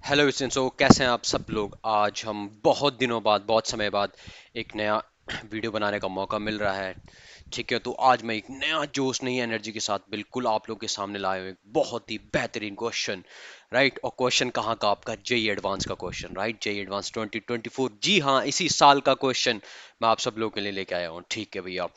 Hello सो कैसे हैं आप सब लोग। आज हम बहुत दिनों बाद बहुत समय बाद एक नया वीडियो बनाने का मौका मिल रहा है। ठीक है, तो आज मैं एक नया जोश नई एनर्जी के साथ बिल्कुल आप लोग के सामने लाए हुए एक बहुत ही बेहतरीन क्वेश्चन। राइट, और क्वेश्चन कहाँ का? आपका जेई एडवांस का क्वेश्चन। राइट, जेई एडवांस 2024, जी हाँ, इसी साल का क्वेश्चन मैं आप सब लोगों के लिए लेके आया हूँ। ठीक है भैया,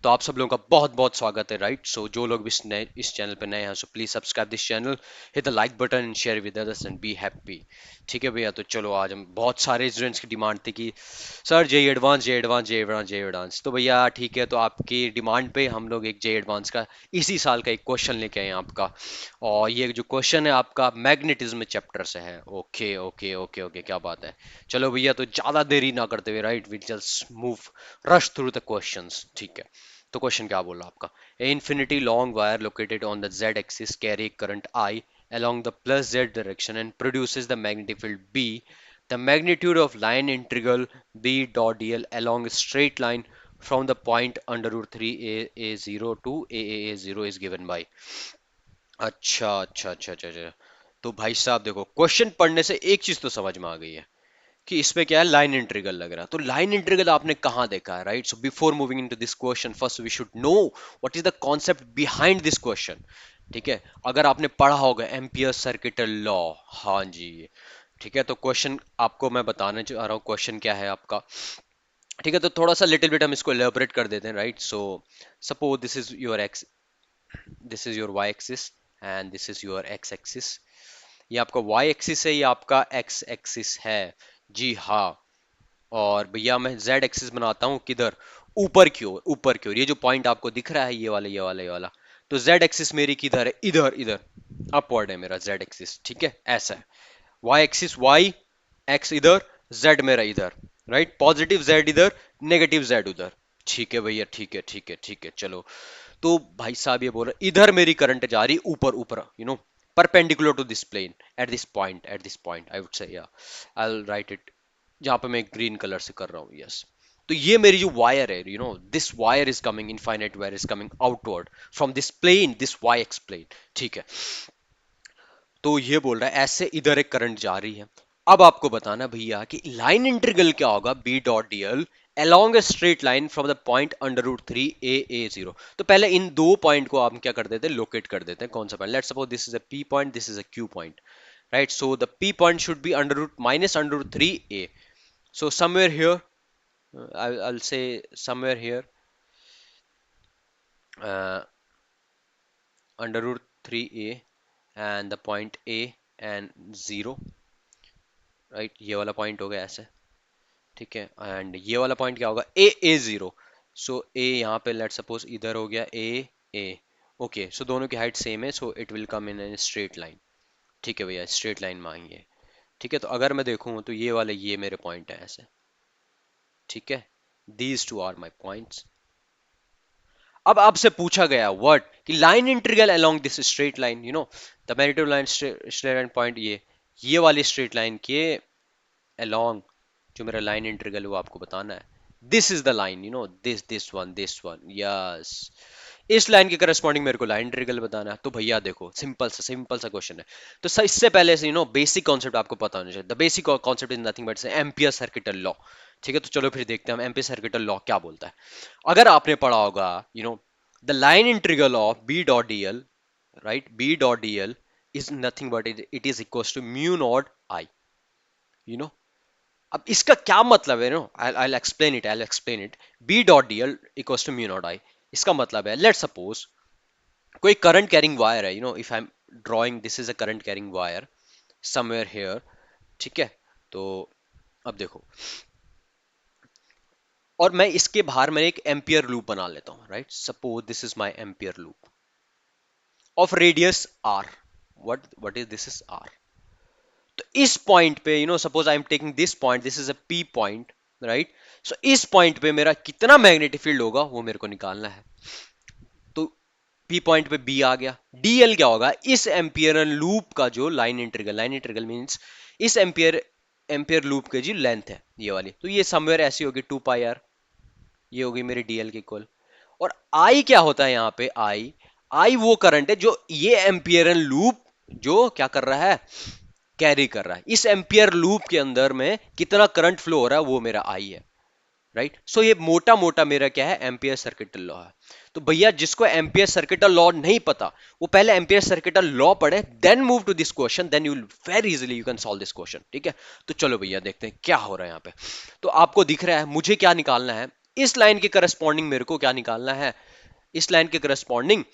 तो आप सब लोगों का बहुत बहुत स्वागत है। राइट, सो जो लोग भी इस चैनल पर नए हैं, so please subscribe this channel, hit the like button and share with others and be happy. ठीक है भैया, तो चलो आज हम बहुत सारे स्टूडेंट्स की डिमांड थी कि sir JEE advance JEE advance JEE advance JEE advance, तो भैया ठीक है, तो आपकी डिमांड पे हम लोग एक जेई एडवांस का इसी साल का एक क्वेश्चन लेके आए हैं आपका। और ये जो क्वेश्चन है आपका मैग्नेटिज्म चैप्टर से है। ओके ओके ओके ओके, क्या बात है। चलो भैया, तो ज्यादा देरी ना करते हुए, right, we just move rush through the questions. ठीक है, तो क्वेश्चन क्या बोला आपका? ए infinity long wire located on the z axis carry current I along the plus z direction and produces the magnetic field B. The magnitude of line integral B dot dl along a straight line from the point under root 3 a0 to a0 is given by। अच्छा अच्छा अच्छा अच्छा अच्छा। तो भाई साहब देखो, question पढ़ने से एक चीज तो समझ में आ गई है कि इसमें क्या है, लाइन इंटीग्रल लग रहा है। तो लाइन इंटीग्रल आपने कहाँ देखा है? Right, so before moving into this question, first we should know what is the concept behind this question. ठीक है, अगर आपने पढ़ा होगा एम्पियर सर्किटल लॉ, हाँ जी, ठीक है, तो क्वेश्चन आपको मैं बताने जा रहा हूँ, क्वेश्चन क्या है आपका। ठीक है, तो थोड़ा सा लिटिल बिट हम इसको एलेबोरेट कर देते हैं। Right, so suppose this is your x, this is your y axis and this is your x axis. ये आपका वाई एक्सिस है, ये आपका एक्स एक्सिस है। जी हाँ, और भैया मैं जेड एक्सिस बनाता हूँ किधर? ऊपर की ओर, ऊपर की ओर। ये जो पॉइंट आपको दिख रहा है, ये वाला ये वाला ये वाला, तो जेड एक्सिस मेरी किधर है? इधर इधर, अपवर्ड है मेरा जेड एक्सिस। ठीक है, ऐसा है। वाई एक्सिस, वाई एक्स इधर, जेड मेरा इधर। राइट, पॉजिटिव जेड इधर, नेगेटिव जेड उधर। ठीक है भैया, ठीक है ठीक है ठीक है, चलो। तो भाई साहब ये बोल रहे इधर मेरी करंट जा रही ऊपर ऊपर, perpendicular to this plane at this point I would say, या आई विल राइट इट जहां पे मैं ग्रीन कलर से कर रहा हूँ, यस। तो ये मेरी जो वायर है, this wire is coming, infinite wire is coming outward from this plane, this y x plane. ठीक है, तो ये बोल रहा है ऐसे इधर एक करंट जा रही है। अब आपको बताना भैया कि लाइन इंटीग्रल क्या होगा, B dot dl along a straight line from the point under root 3 a0। तो पहले इन दो पॉइंट को आप क्या कर देते हैं, लोकेट कर देते हैं। कौन सा point? Let's suppose this is a P point, this is a Q point. Right, so the P point should be under root minus under root 3 a, so somewhere here, I'll say somewhere here, uh, under root 3a and the point a and 0। Right, ये वाला point हो गया ऐसे। ठीक है, and ये वाला point क्या होगा? a0। सो a यहाँ पे लेट सपोज इधर हो गया a। ओके, सो दोनों की हाइट सेम है, so it will come in an straight line. ठीक है भैया, स्ट्रेट लाइन में आएंगे। ठीक है, तो अगर मैं देखूँ तो ये वाले ये मेरे पॉइंट है ऐसे। ठीक है, these two are my points. अब आपसे पूछा गया वर्ड कि line integral along this straight line, the magnitude line straight line point, ये वाली स्ट्रेट लाइन के अलोंग जो मेरा लाइन इंटीग्रल है वो आपको बताना है। This is the line, this one, yes. इस लाइन के करस्पॉन्डिंग मेरे को लाइन इंटीग्रल बताना है। तो भैया देखो, सिंपल सा क्वेश्चन है। तो इससे पहले से बेसिक कॉन्सेप्ट आपको पता होना चाहिए। The basic concept is nothing but ampere circuital law. ठीक है, तो चलो फिर देखते हैं हम एम्पियर सर्किटल लॉ क्या बोलता है। अगर आपने पढ़ा होगा, the line integral of B dot d l, right, B dot d l is nothing but it is equal to mu naught I. You know अब इसका क्या मतलब है? I explain it. B dot d l equal to mu naught I, इसका मतलब है, let suppose कोई current carrying wire है, if I am drawing, this is a current carrying wire somewhere here. ठीक है, तो अब देखो, और मैं इसके बाहर मैं एक एम्पियर लूप बना लेता हूं। Right, suppose this is my ampere loop of radius r. What is this is r. तो इस पॉइंट पे, suppose I am taking this point, this is a P point. Right, so इस point पे मेरा कितना मैग्नेटिक फील्ड होगा वो मेरे को निकालना है। तो पी पॉइंट पे बी आ गया। डीएल क्या होगा? इस एम्पियर लूप का जो लाइन इंटीग्रल मींस इस एम्पियर एम्पियर लूप की जो लेंथ है ये वाली, तो ये समवेयर ऐसी होगी 2 पाई आर। ये होगी मेरी डीएल की इक्वल। और आई क्या होता है यहाँ पे? आई, आई वो करंट है जो ये एम्पियर लूप जो क्या कर रहा है, कैरी कर रहा है, इस एम्पियर लूप के अंदर में कितना करंट फ्लो हो रहा है वो मेरा आई है, राइट। सो ये मोटा मोटा मेरा क्या है, एम्पियर सर्किटल लॉ है। तो भैया जिसको एम्पियर सर्किटल लॉ नहीं पता, वो पहले एम्पियर सर्किटल लॉ पढ़े, then move to this question, then you will very easily you can solve this question, ठीक है। तो चलो भैया देखते हैं क्या हो रहा है यहाँ पे। तो आपको दिख रहा है मुझे क्या निकालना है, इस लाइन के करस्पॉन्डिंग मेरे को क्या निकालना है, इस लाइन के करस्पॉन्डिंग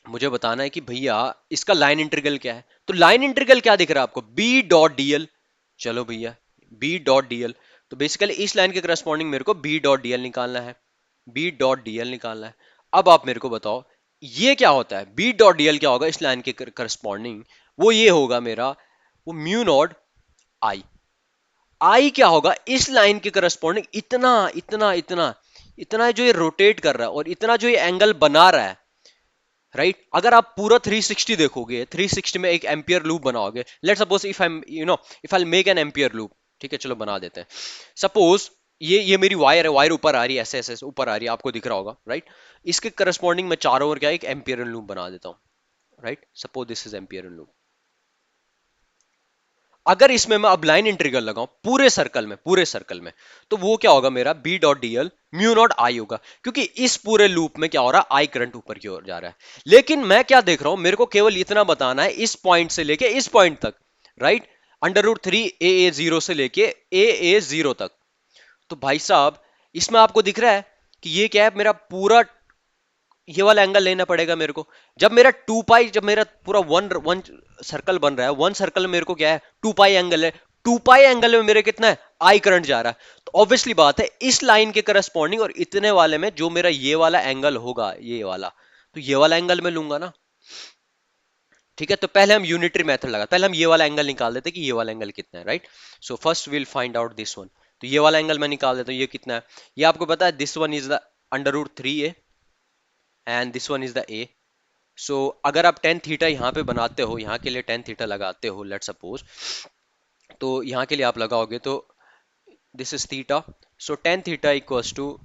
मुझे बताना है कि भैया इसका लाइन इंटीग्रल क्या है। तो लाइन इंटीग्रल क्या दिख रहा है आपको, बी डॉट डीएल। चलो भैया बी डॉट डीएल, तो बेसिकली इस लाइन के करस्पॉन्डिंग मेरे को बी डॉट डीएल निकालना है, बी डॉट डीएल निकालना है। अब आप मेरे को बताओ ये क्या होता है, बी डॉट डीएल क्या होगा इस लाइन के करस्पॉन्डिंग, वो ये होगा मेरा, वो म्यू नॉट आई। आई क्या होगा इस लाइन के करस्पॉन्डिंग, इतना इतना इतना इतना जो ये रोटेट कर रहा है और इतना जो ये एंगल बना रहा है, राइट अगर आप पूरा 360 देखोगे, 360 में एक एम्पियर लूप बनाओगे, let suppose if I if I make an ampere loop, ठीक है चलो बना देते हैं। सपोज ये मेरी वायर है, वायर ऊपर आ रही है, ऐसे ऐसे ऊपर आ रही है, आपको दिख रहा होगा, राइट। इसके करस्पॉन्डिंग में चारों ओर क्या है, एक एम्पियर लूप बना देता हूं, right. Suppose this is ampere loop. अगर इसमें मैं अब लाइन इंटीग्रल लगाऊं पूरे सर्कल में, पूरे सर्कल में, तो वो क्या होगा मेरा B dot dl mu naught I होगा, क्योंकि इस पूरे लूप में क्या हो रहा है, आई करंट ऊपर की ओर जा रहा है। लेकिन मैं क्या देख रहा हूं, मेरे को केवल इतना बताना है इस पॉइंट से लेके इस पॉइंट तक, राइट। अंडर रूट थ्री ए जीरो से लेके ए जीरो तक। तो भाई साहब इसमें आपको दिख रहा है कि ये क्या है, मेरा पूरा ये वाला एंगल लेना पड़ेगा मेरे को। जब मेरा टू पाई, जब मेरा पूरा वन वन सर्कल बन रहा है, वन सर्कल में मेरे को क्या है, टू पाई एंगल है, टू पाई एंगल में मेरे कितना है, आई करंट जा रहा है। तो ऑब्वियसली बात है इस लाइन के करस्पॉन्डिंग और इतने वाले में जो मेरा ये वाला एंगल होगा, ये वाला, तो ये वाला एंगल में लूंगा ना, ठीक है। तो पहले हम यूनिटरी मेथड लगा, पहले हम ये वाला एंगल निकाल देते कि ये वाला एंगल कितना है, right. So first will find out this one. तो ये वाला एंगल मैं निकाल देता हूँ, ये कितना है, ये आपको पता है this one is the under root three a and this one is the a. So अगर आप टेन थीटा यहाँ पे बनाते हो, यहाँ के लिए टेन थीटा लगाते हो लेट सपोज, तो यहाँ के लिए आप लगाओगे तो this is theta. So tan theta equals to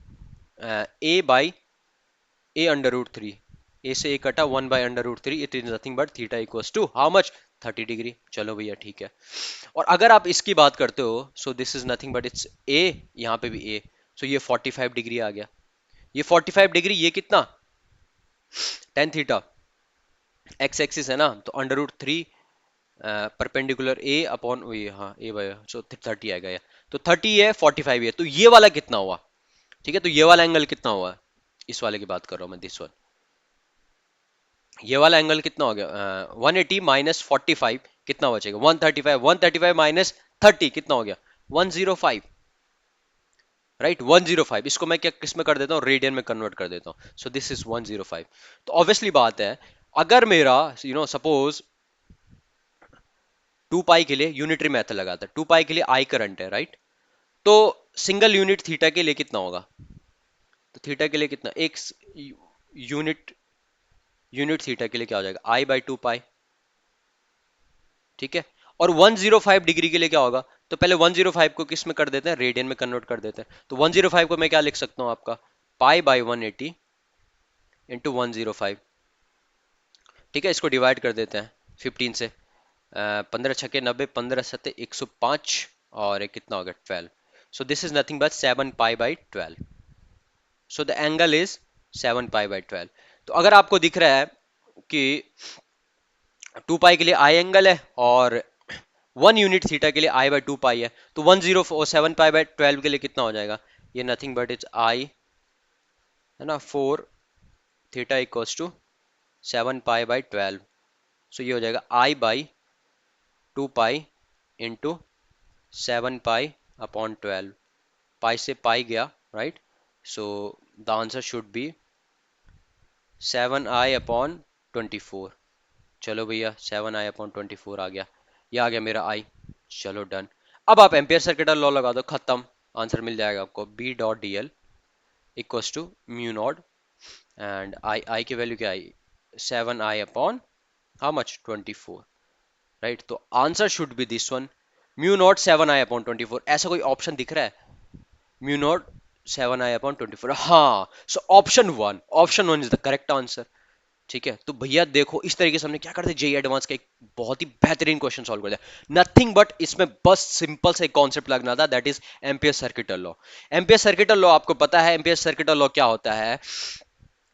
a by a under root three, a से ए कटा, one by under root three, it is nothing but theta equals to how much, 30 degree. चलो भैया ठीक है। और अगर आप इसकी बात करते हो, so this is nothing but it's a, यहाँ पे भी ए, सो ये 45 डिग्री आ गया। ये 45 डिग्री, ये कितना, टेन थीटा, एक्स एक्सिस है ना, तो under root three perpendicular A upon, हाँ ए बाय, सो 30 आएगा ये। तो 30 है, 45 है, तो ये वाला कितना हुआ, ठीक है। तो ये वाला एंगल कितना हुआ, इस वाले की बात कर रहा हूँ मैं, दिस वन, ये वाला एंगल कितना हो गया, 180 माइनस 45 कितना बचेगा, 135, 135 माइनस 30 कितना हो गया, 105, राइट 105। इसको मैं क्या किस में कर देता हूँ, रेडियन में कन्वर्ट कर देता हूँ। So this is 105। तो ऑब्वियसली बात है, अगर मेरा सपोज टू पाई के लिए यूनिटरी मेथड लगाता है, टू पाई के लिए आई करंट है, राइट। तो सिंगल यूनिट थीटा के लिए कितना होगा, तो थीटा के लिए कितना, एक यूनिट, यूनिट थीटा के लिए क्या हो जाएगा, आई बाई टू पाई, ठीक है। और 105 डिग्री के लिए क्या होगा, तो पहले 105 को किस में कर देते हैं, रेडियन में कन्वर्ट कर देते हैं। तो 105 को मैं क्या लिख सकता हूँ आपका, पाई बाई 180 इंटू 105, ठीक है। इसको डिवाइड कर देते हैं 15 से, 15 छक्के 90, 15 सत्ते 105, और एक कितना हो गया 12। So this is nothing but 7 pi by 12। So the angle is 7 pi by 12। तो अगर आपको दिख रहा है कि टू पाई के लिए आई एंगल है और वन यूनिट थीटा के लिए आई बाई टू पाई है, तो 107 पाई बाई 12 के लिए कितना हो जाएगा, ये नथिंग बट इट्स आई, है ना, 4 theta equals to 7 pi by 12। So ये हो जाएगा I by two pi into 7 pi upon 12, pi से पाई गया, right. So the answer should be 7i/24। चलो भैया 7i/24 आ गया, ये आ गया मेरा आई। चलो डन। अब आप एम्पियर सर्किट लॉ लगा दो, खत्म, आंसर मिल जाएगा आपको, B dot d l equals to mu naught, and I, I की वैल्यू क्या I, 7i upon how much 24, right. तो answer should be this one, mu naught 7i/24। ऐसा कोई ऑप्शन दिख रहा है, म्यू नॉट 7i/24, हाँ। So option one is the correct answer, ठीक है, तो भैया देखो इस तरीके से हमने क्या करते, जेई एडवांस का एक बहुत ही बेहतरीन क्वेश्चन सॉल्व कर दिया। नथिंग बट इसमें बस सिंपल से एक कॉन्सेप्ट लगना था, that is ampere circuital law. Ampere circuital law आपको पता है, एम्पियर सर्किटल लॉ क्या होता है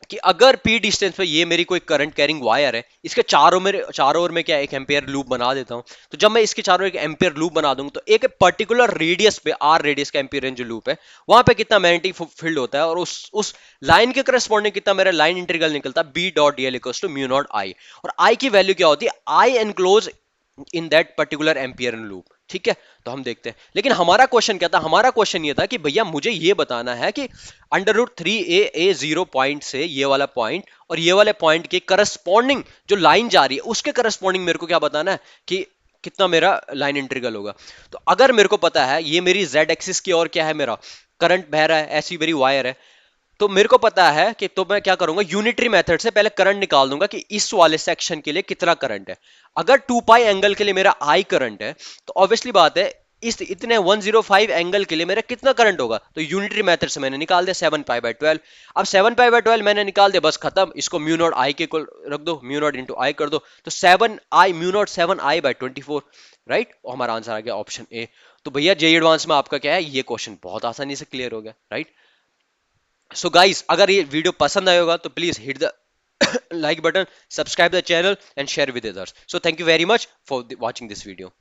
कि अगर पी डिस्टेंस पे ये मेरी कोई करंट कैरिंग वायर है, इसके चारों ओर में क्या एक एम्पियर लूप बना देता हूं। तो जब मैं इसके चारों एक एम्पियर लूप बना दूंगा तो एक पर्टिकुलर रेडियस पे, आर रेडियस का एम्पियर जो लूप है, वहां पे कितना मैग्नेटिक फील्ड होता है, और उस लाइन के करस्पॉन्डिंग कितना मेरा लाइन इंटीग्रल निकलता है, B dot dl equals to mu naught I. और आई की वैल्यू क्या होती है, I enclose in that particular ampere loop. ठीक है, तो हम देखते हैं। लेकिन हमारा क्वेश्चन क्या था, हमारा क्वेश्चन ये था कि भैया मुझे ये बताना है कि अंडर रूट 3a 0 पॉइंट से ये वाला पॉइंट और ये वाले पॉइंट के करस्पॉन्डिंग जो लाइन जा रही है उसके करस्पॉन्डिंग मेरे को क्या बताना है कि कितना मेरा लाइन इंटीग्रल होगा। तो अगर मेरे को पता है ये मेरी जेड एक्सिस की और क्या है, मेरा करंट बह रहा है, ऐसी मेरी वायर है, तो मेरे को पता है कि तो मैं क्या करूंगा, यूनिटरी मेथड से पहले करंट निकाल दूंगा कि इस वाले सेक्शन के लिए कितना करंट है। अगर 2 पाई एंगल के लिए मेरा आई करंट है, तो ऑब्वियसली बात है इस इतने 105 एंगल के लिए मेरा कितना करंट होगा, तो यूनिटरी मेथड से मैंने निकाल दिया 7 पाई बाय 12। अब 7 पाई बाय 12 मैंने निकाल दिया, बस खत्म, इसको म्यू नॉट आई के इक्वल रख दो, म्यू नॉट इंटू आई कर दो, तो 7 आई म्यू नॉट 7 आई बाय 24, राइट। और हमारा आंसर आ गया ऑप्शन ए। तो भैया जेई एडवांस में आपका क्या है, ये क्वेश्चन बहुत आसानी से क्लियर हो गया, राइट। सो गाइस, अगर ये वीडियो पसंद आया होगा तो please hit the like button, subscribe the channel and share with others. So thank you very much for watching this video.